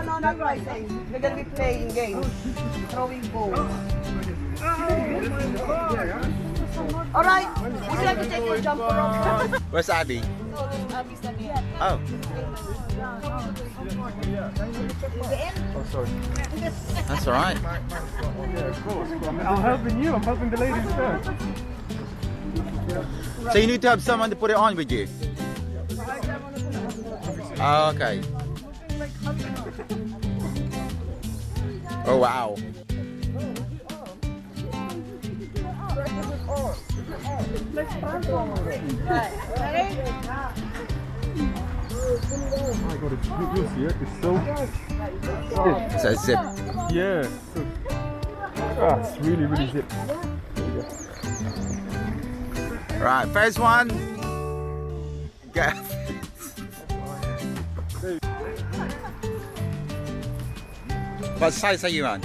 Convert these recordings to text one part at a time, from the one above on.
no, not rising. We're gonna be playing games. Throwing balls. Alright, would you like to take your jump rope? Where's Abby? Abby's not here. Oh. Oh, sorry. That's alright. Yeah, of course. I'm helping you. I'm helping the ladies first. So you need to have someone to put it on with you? Oh, okay. Oh, wow. Oh my god, you'll see it. It's so stiff. So zip. Yeah. So, it's really, really zip. Right, first one. Go. What size are you on?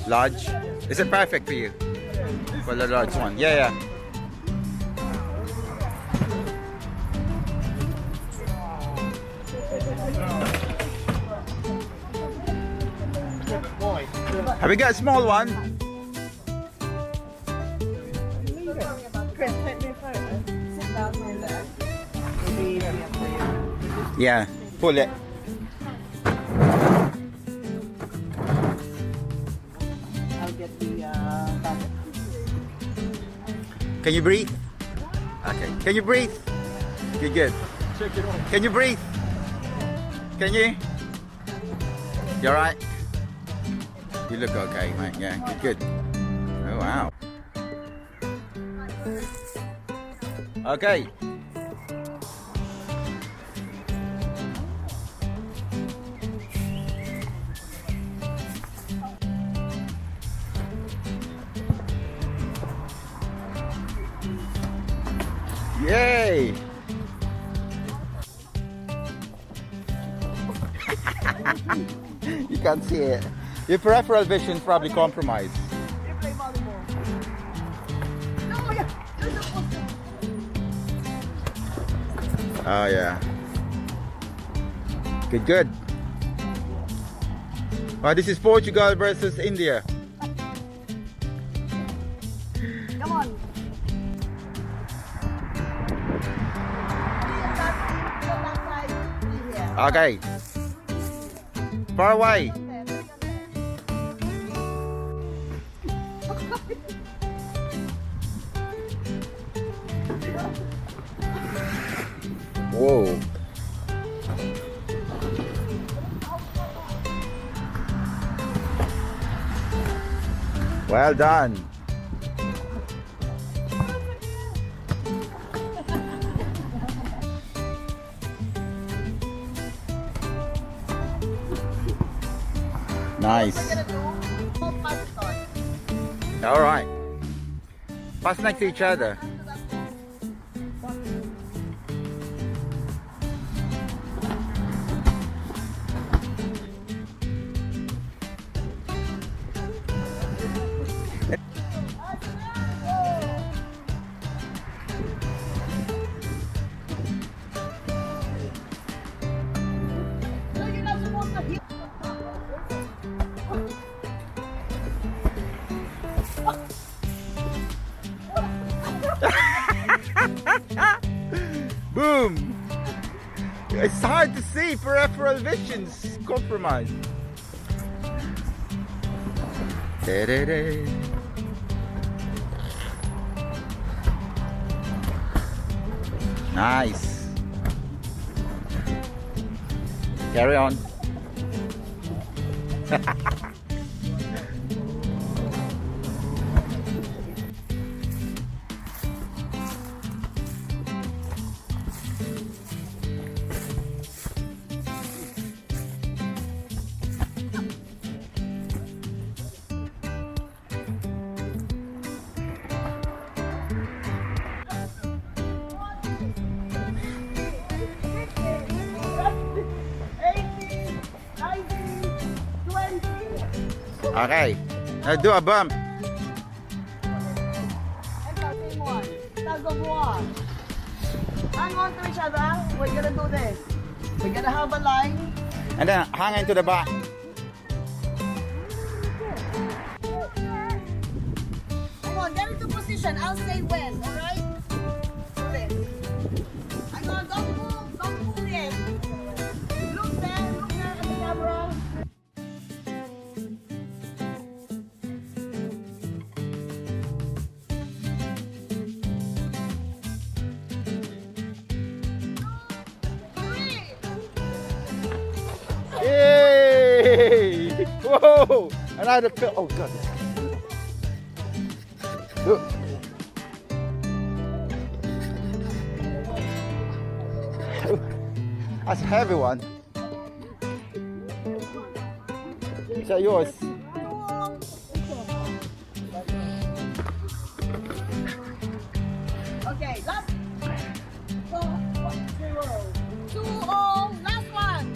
Large. Is it perfect for you? For the large one? Yeah, yeah. Have we got a small one? Chris, take me a photo. Sit down here there. It'll be easier for you. Yeah, pull it. I'll get the bucket. Can you breathe? Okay. Can you breathe? Good, good. Check it out. Can you breathe? Can you? You alright? You look okay, mate. Yeah, good, good. Oh, wow. Okay. Yay! You can't see it. Your peripheral vision is probably compromised. You play volleyball. No, yeah. Oh yeah. Good, good. Oh, this is Portugal versus India. Come on. Okay. Far away. Whoa. Well done. Nice. All right. Pass next to each other. Boom! It's hard to see, peripheral vision's compromised. Da-da-da. Nice. Carry on. Okay, let's do a bump. Tug of war. Hang on to each other. We're gonna do this. We're gonna have a line. And then hang into the back. Come on, get into position. I'll say when, alright? Okay. Hang on, don't move yet. Look there at the camera. Yay! Whoa! Another pill. Oh god. Look. That's a heavy one. Is that yours? Okay, last. 2-0. Last one.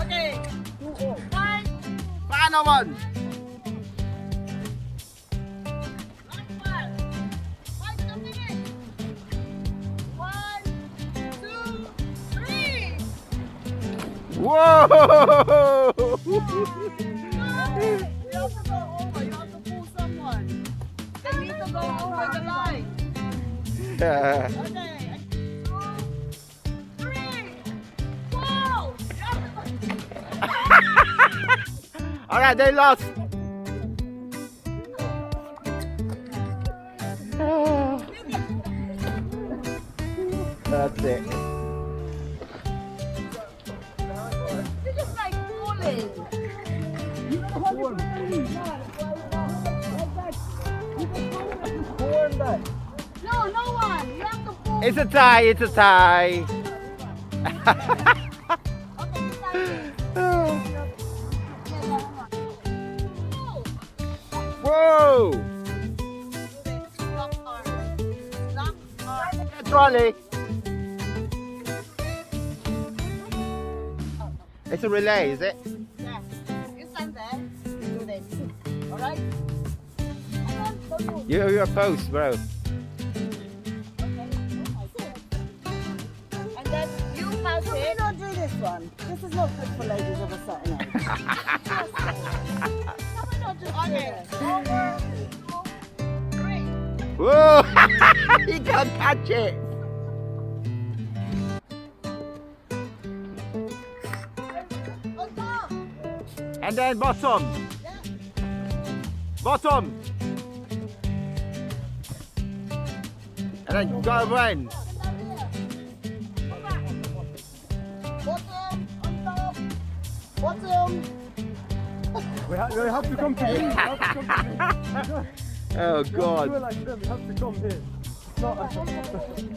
Okay. 2-0. Five. Final one. Last one. 5 to the finish. 1, 2, 3. Whoa! You have to go over. You have to pull someone. They need to go over the line. Yeah. Okay. 2, 3. Whoa! All right, they lost. That's it. You're just like pulling. No, no one. You have to pull. It's a tie. It's a tie. Okay, Whoa! lock arm. Lock arm. Trolley. It's a relay, is it? Yeah. You stand there. You do this. Alright? Hang on, don't move. You're a post, bro. Okay. And then you pass it. We don't do this one. This is not good for ladies of a certain age. Can we not just do this? Over, 2, 3. Whoa! He can't catch it. On top. And then bottom. Yeah. Bottom. And then go around. Go back. Bottom, on top. Bottom. We have to come to me. We have to come to me. Oh Do it god. like them. We have to come here. It's not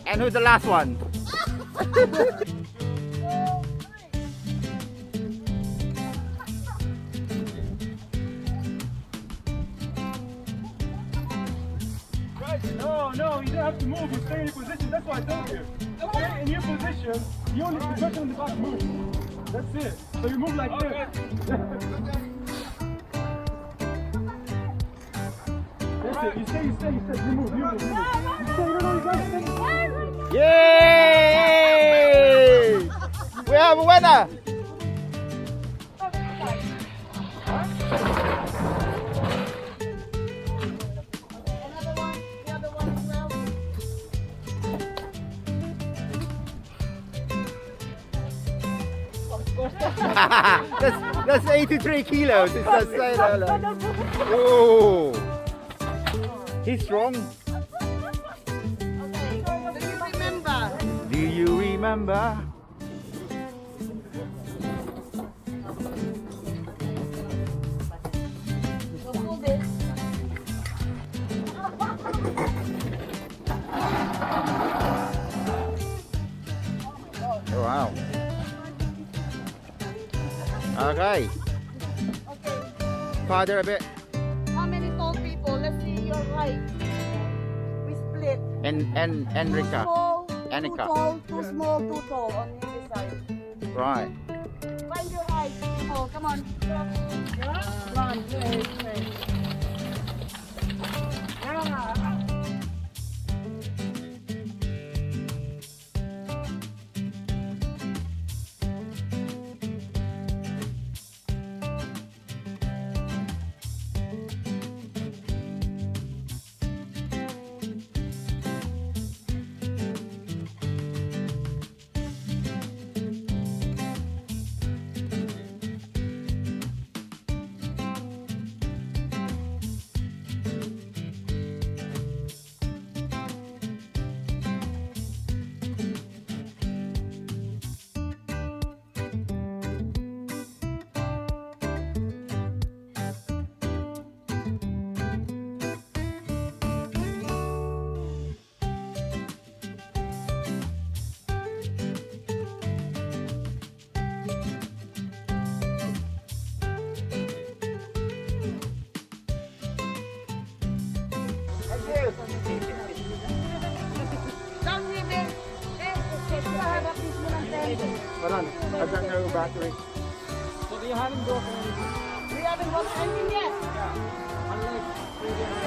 And who's the last one? No, you don't have to move. You stay in your position. That's what I told you. Stay in your position. You only the person in the back move. That's it. So you move like this. That's it. You stay. You move. You stay. You guys stay. Yay! We have a winner. That's 83 kilos. It's just saying that, like. Oh, he's strong. Okay, do you remember? Do you remember? So hold it. Oh, wow. Okay. Okay. Farther a bit. How many tall people? Let's see your height. We split. And Too Enrica. small, Annika. too tall, too small, too tall on either side. Right. Find your height, people. Come on. Run, play. Hold on. I've got no battery. So you haven't broken anything? We haven't got anything yet. Yeah. Unlike previous